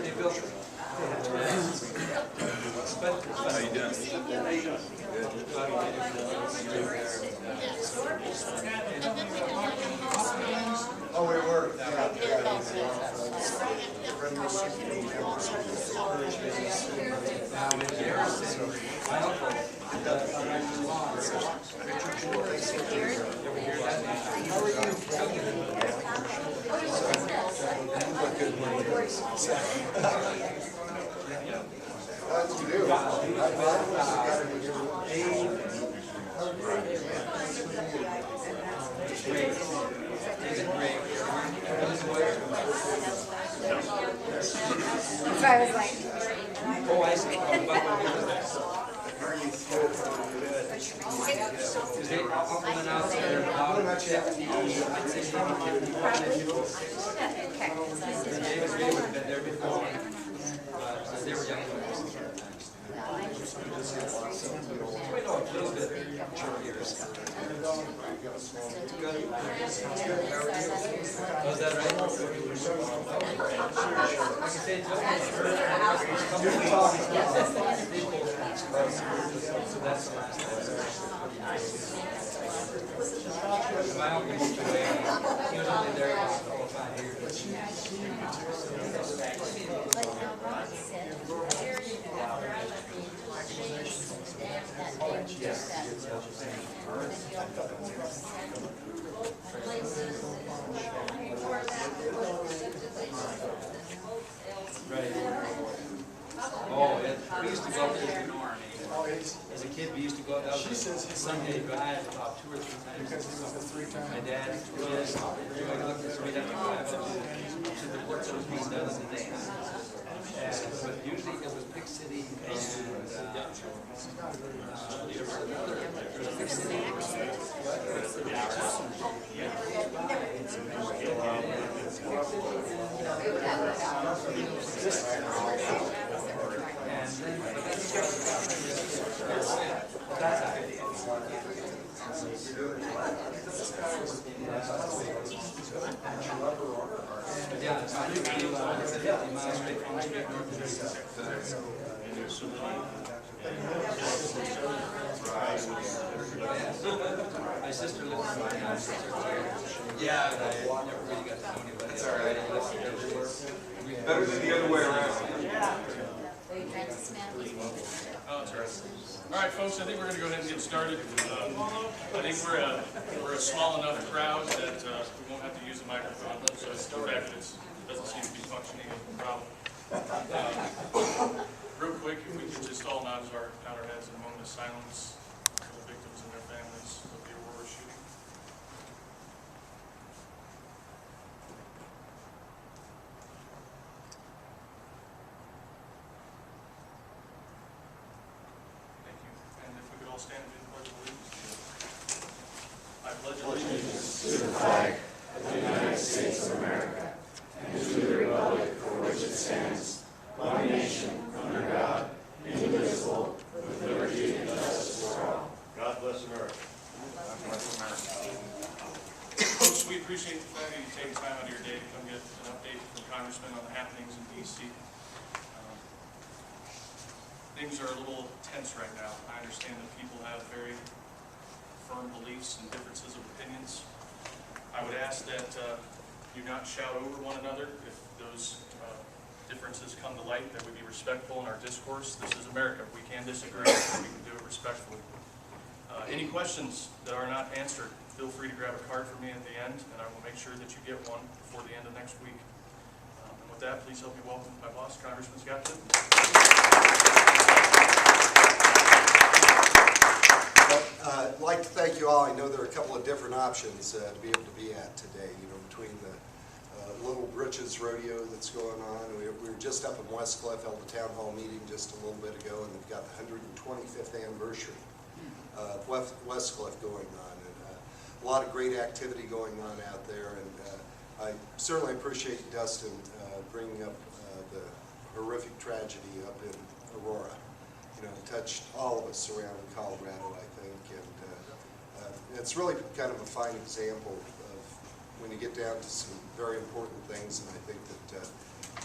they built it. How you doing? Oh, we were. So I was like, Oh, I see. Because they went out there about David would have been there before, because they were young. We know a little bit short years. Good. Was that right? Like I said, so that's the last time. My uncle moved away. He was only there about 4 or 5 years. Right. Oh, yeah. We used to go up there. As a kid, we used to go up. That was a Sunday drive about 2 or 3 times. My dad, yes, we'd have to drive up to the work that was being done in the day. But usually it was Big City and Big City. Yeah, it's 50 miles straight from the street north of my sister lives in my house. Yeah, but I never really got to know anybody. That's all right. Better than the other way around. Oh, that's right. All right, folks, I think we're going to go ahead and get started. I think we're a small enough crowd that we won't have to use a microphone, so it's the fact that it doesn't seem to be functioning as a problem. Real quick, if we could just all nod our heads in a moment of silence for the victims and their families of the Aurora shooting. Thank you. And if we could all stand and do the Pledge of Allegiance. I pledge allegiance to the flag of the United States of America and to the republic for which it stands, one nation, under God, indivisible, with liberty and justice for all. God bless America. God bless America. Folks, we appreciate the fact that you take time out of your day to come get an update from Congressman on the happenings in D.C. Things are a little tense right now. I understand that people have very firm beliefs and differences of opinions. I would ask that you not shout over one another. If those differences come to light, that we be respectful in our discourse. This is America. We can disagree, but we can do it respectfully. Any questions that are not answered, feel free to grab a card from me at the end, and I will make sure that you get one before the end of next week. And with that, please help me welcome my boss, Congressman Scott Tipton. I'd like to thank you all. I know there are a couple of different options to be able to be at today, between the Little Britches Rodeo that's going on. We were just up in Westcliff, held a town hall meeting just a little bit ago, and they've got the 125th anniversary of Westcliff going on. And a lot of great activity going on out there. And I certainly appreciate Dustin bringing up the horrific tragedy up in Aurora. It touched all of us around Colorado, I think, and it's really kind of a fine example of when you get down to some very important things, and I think that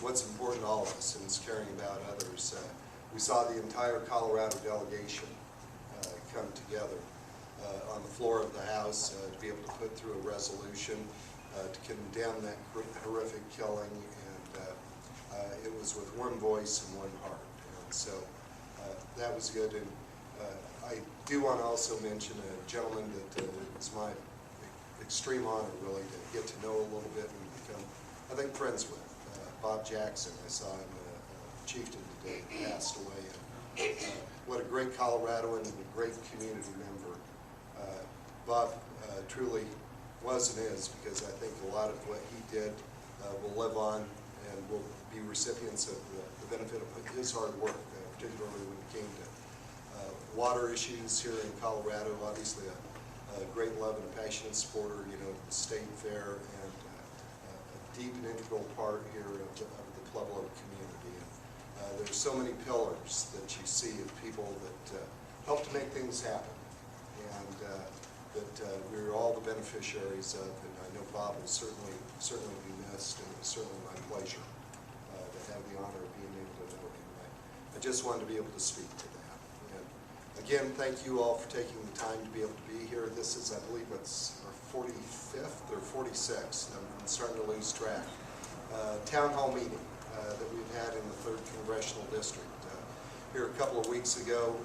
what's important to all of us, and is caring about others. We saw the entire Colorado delegation come together on the floor of the House to be able to put through a resolution to condemn that horrific killing, and it was with one voice and one heart. And so that was good. And I do want to also mention a gentleman that it's my extreme honor, really, to get to know a little bit and become, I think, friends with. Bob Jackson. I saw him, Chieftain today, passed away. And, what a great Coloradoan and a great community member. Bob truly was and is, because I think a lot of what he did will live on and will be recipients of the benefit of his hard work, particularly when it came to water issues here in Colorado. Obviously a great love and a passionate supporter, you know, of the state fair, and a deep and integral part here of the Pueblo community. And there's so many pillars that you see of people that help to make things happen, and that we're all the beneficiaries of. And I know Bob will certainly be missed, and it's certainly my pleasure to have the honor of being able to know him. I just wanted to be able to speak to that. And again, thank you all for taking the time to be able to be here. This is, I believe, it's our 45th or 46th. I'm starting to lose track. Town hall meeting that we've had in the 3rd Congressional District. Here a couple of weeks ago,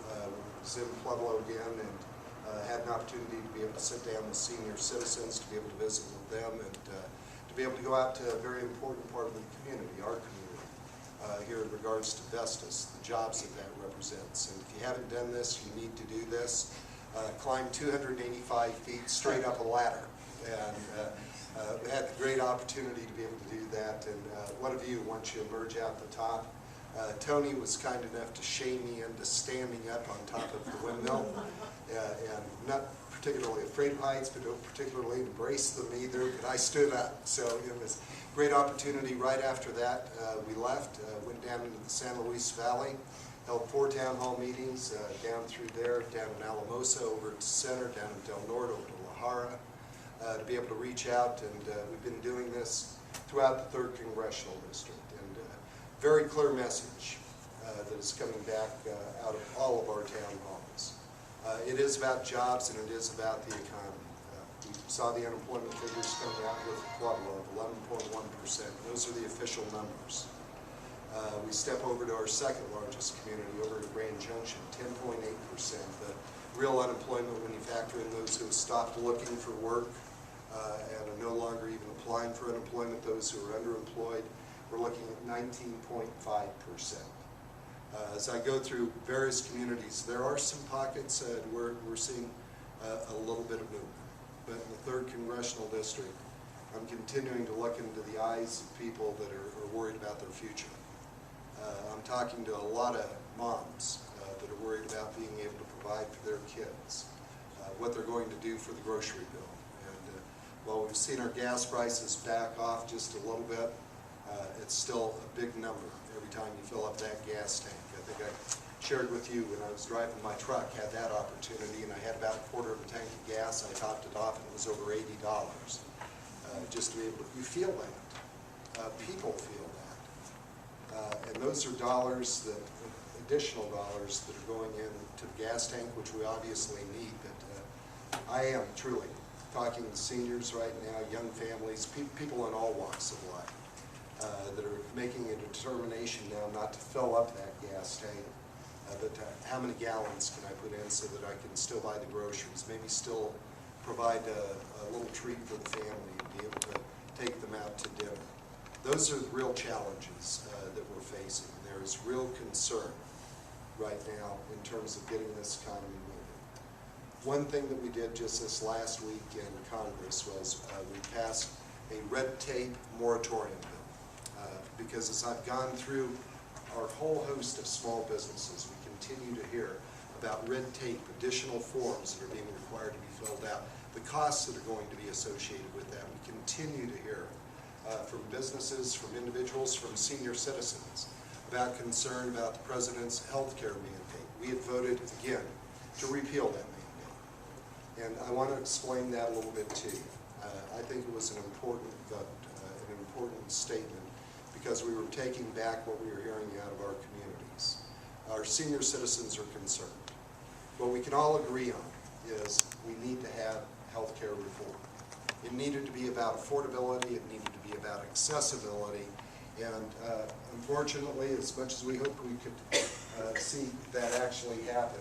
was in Pueblo again, and had an opportunity to be able to sit down with senior citizens, to be able to visit with them, and to be able to go out to a very important part of the community, our community, here in regards to Vestas, the jobs that represents. And if you haven't done this, you need to do this. Climb 285 feet straight up a ladder. And we had the great opportunity to be able to do that. And what a view once you emerge out the top. Tony was kind enough to shame me into standing up on top of the windmill. And not particularly afraid of heights, but don't particularly embrace them either, but I stood up. So it was a great opportunity. Right after that, we left, went down into the San Luis Valley, held 4 town hall meetings down through there, down in Alamosa, over at the center, down in Del Norte, over to La Jara, to be able to reach out. And we've been doing this throughout the 3rd Congressional District. And very clear message that is coming back out of all of our town halls. It is about jobs, and it is about the economy. We saw the unemployment figures coming out with Pueblo of 11.1%. Those are the official numbers. We step over to our 2nd largest community, over at Grand Junction, 10.8%. The real unemployment, when you factor in those who have stopped looking for work and are no longer even applying for unemployment, those who are underemployed, we're looking at 19.5%. As I go through various communities, there are some pockets where we're seeing a little bit of movement. But in the 3rd Congressional District, I'm continuing to look into the eyes of people that are worried about their future. I'm talking to a lot of moms that are worried about being able to provide for their kids, what they're going to do for the grocery bill. And while we've seen our gas prices back off just a little bit, it's still a big number every time you fill up that gas tank. I think I shared with you when I was driving my truck, had that opportunity, and I had about a quarter of a tank of gas. I topped it off, and it was over $80. Just to be able to, you feel that. People feel that. And those are dollars, that additional dollars that are going into the gas tank, which we obviously need. But I am truly talking to seniors right now, young families, people in all walks of life. That are making a determination now not to fill up that gas tank, but how many gallons can I put in so that I can still buy the groceries, maybe still provide a little treat for the family and be able to take them out to dinner. Those are the real challenges that we're facing. There is real concern right now in terms of getting this economy moving. One thing that we did just this last week in Congress was we passed a red tape moratorium bill. Because as I've gone through our whole host of small businesses, we continue to hear about red tape, additional forms that are being required to be filled out, the costs that are going to be associated with that. We continue to hear from businesses, from individuals, from senior citizens about concern about the President's health care mandate. We have voted again to repeal that mandate. And I want to explain that a little bit to you. I think it was an important vote, an important statement, because we were taking back what we were hearing out of our communities. Our senior citizens are concerned. What we can all agree on is we need to have health care reform. It needed to be about affordability, it needed to be about accessibility, and unfortunately, as much as we hoped we could see that actually happen,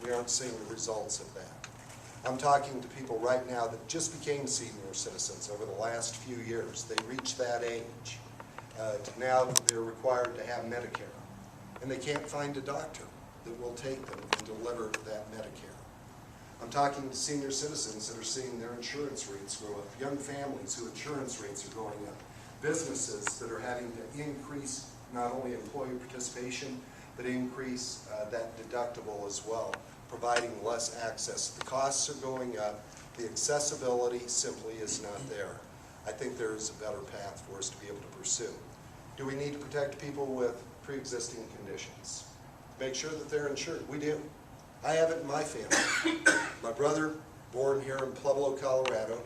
we aren't seeing the results of that. I'm talking to people right now that just became senior citizens over the last few years. They reached that age. Now they're required to have Medicare, and they can't find a doctor that will take them and deliver that Medicare. I'm talking to senior citizens that are seeing their insurance rates go up, young families whose insurance rates are going up, businesses that are having to increase not only employee participation, but increase that deductible as well, providing less access. The costs are going up. The accessibility simply is not there. I think there is a better path for us to be able to pursue. Do we need to protect people with pre-existing conditions? Make sure that they're insured. We do. I have it in my family. My brother, born here in Pueblo, Colorado,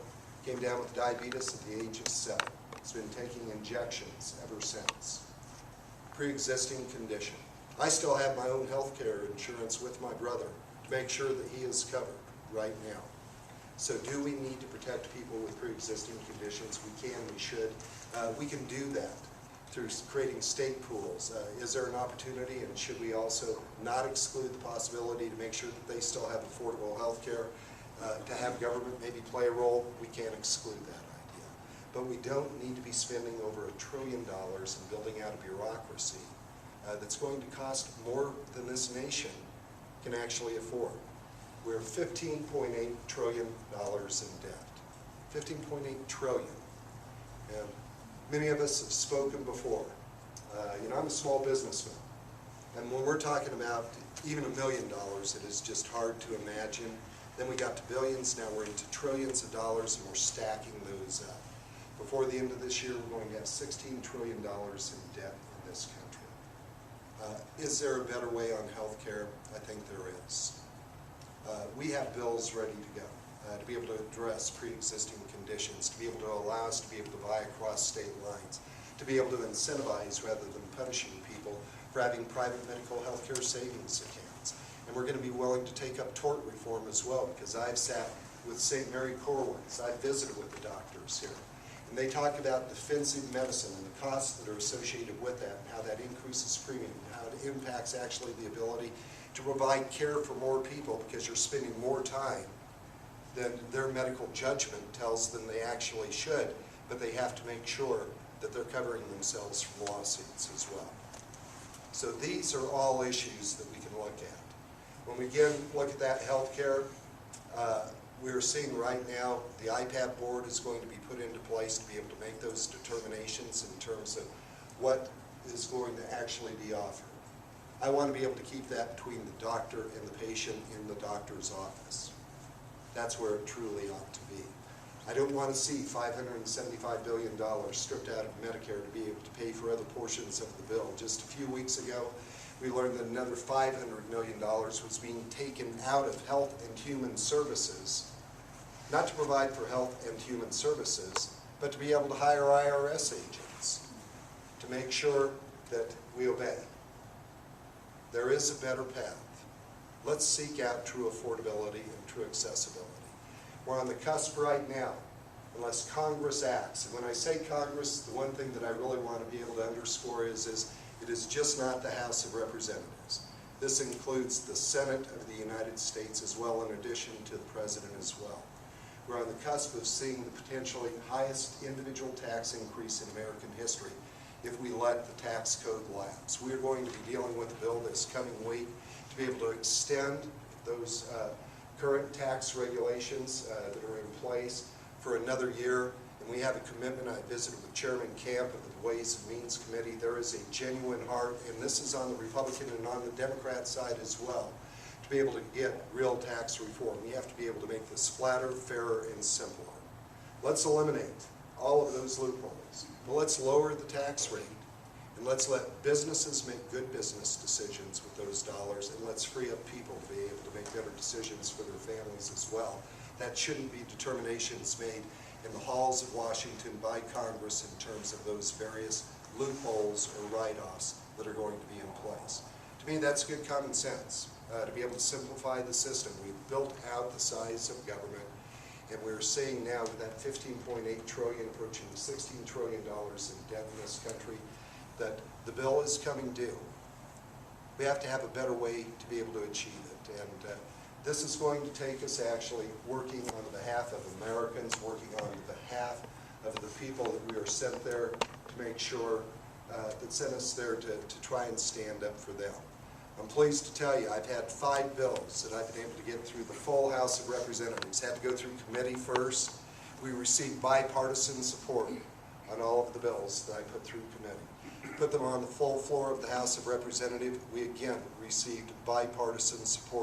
came down with diabetes at the age of 7. He's been taking injections ever since. Pre-existing condition. I still have my own health care insurance with my brother to make sure that he is covered right now. So do we need to protect people with pre-existing conditions? We can, we should. We can do that through creating state pools. Is there an opportunity, and should we also not exclude the possibility to make sure that they still have affordable health care? To have government maybe play a role, we can't exclude that idea. But we don't need to be spending over $1 trillion and building out a bureaucracy that's going to cost more than this nation can actually afford. We're $15.8 trillion in debt. $15.8 trillion. And many of us have spoken before. I'm a small businessman. And when we're talking about even $1 million, it is just hard to imagine. Then we got to billions, now we're into trillions of dollars, and we're stacking those up. Before the end of this year, we're going to have $16 trillion in debt in this country. Is there a better way on health care? I think there is. We have bills ready to go to be able to address pre-existing conditions, to be able to allow us to be able to buy across state lines, to be able to incentivize rather than punishing people for having private medical health care savings accounts. And we're going to be willing to take up tort reform as well, because I've sat with St. Mary Corwin's, I've visited with the doctors here, and they talk about defensive medicine and the costs that are associated with that, and how that increases premium, and how it impacts actually the ability to provide care for more people, because you're spending more time than their medical judgment tells them they actually should, but they have to make sure that they're covering themselves from lawsuits as well. So these are all issues that we can look at. When we again look at that health care, we're seeing right now the IPAP board is going to be put into place to be able to make those determinations in terms of what is going to actually be offered. I want to be able to keep that between the doctor and the patient in the doctor's office. That's where it truly ought to be. I don't want to see $575 billion stripped out of Medicare to be able to pay for other portions of the bill. Just a few weeks ago, we learned that another $500 million was being taken out of health and human services, not to provide for health and human services, but to be able to hire IRS agents to make sure that we obey. There is a better path. Let's seek out true affordability and true accessibility. We're on the cusp right now, unless Congress acts. And when I say Congress, the one thing that I really want to be able to underscore is it is just not the House of Representatives. This includes the Senate of the United States as well, in addition to the President as well. We're on the cusp of seeing the potentially highest individual tax increase in American history if we let the tax code lapse. We're going to be dealing with a bill this coming week to be able to extend those current tax regulations that are in place for another year. And we have a commitment. I visited with Chairman Camp of the Ways and Means Committee. There is a genuine heart, and this is on the Republican and on the Democrat side as well, to be able to get real tax reform. We have to be able to make this flatter, fairer, and simpler. Let's eliminate all of those loopholes. But let's lower the tax rate, and let's let businesses make good business decisions with those dollars, and let's free up people to be able to make better decisions for their families as well. That shouldn't be determinations made in the halls of Washington by Congress in terms of those various loopholes or write-offs that are going to be in place. To me, that's good common sense, to be able to simplify the system. We've built out the size of government, and we're seeing now with that $15.8 trillion approaching $16 trillion in debt in this country, that the bill is coming due. We have to have a better way to be able to achieve it. And this is going to take us actually working on behalf of Americans, working on behalf of the people that we are sent there to make sure, that sent us there to try and stand up for them. I'm pleased to tell you I've had 5 bills that I've been able to get through the full House of Representatives. Had to go through committee first. We received bipartisan support on all of the bills that I put through committee. Put them on the full floor of the House of Representatives. We again received bipartisan support.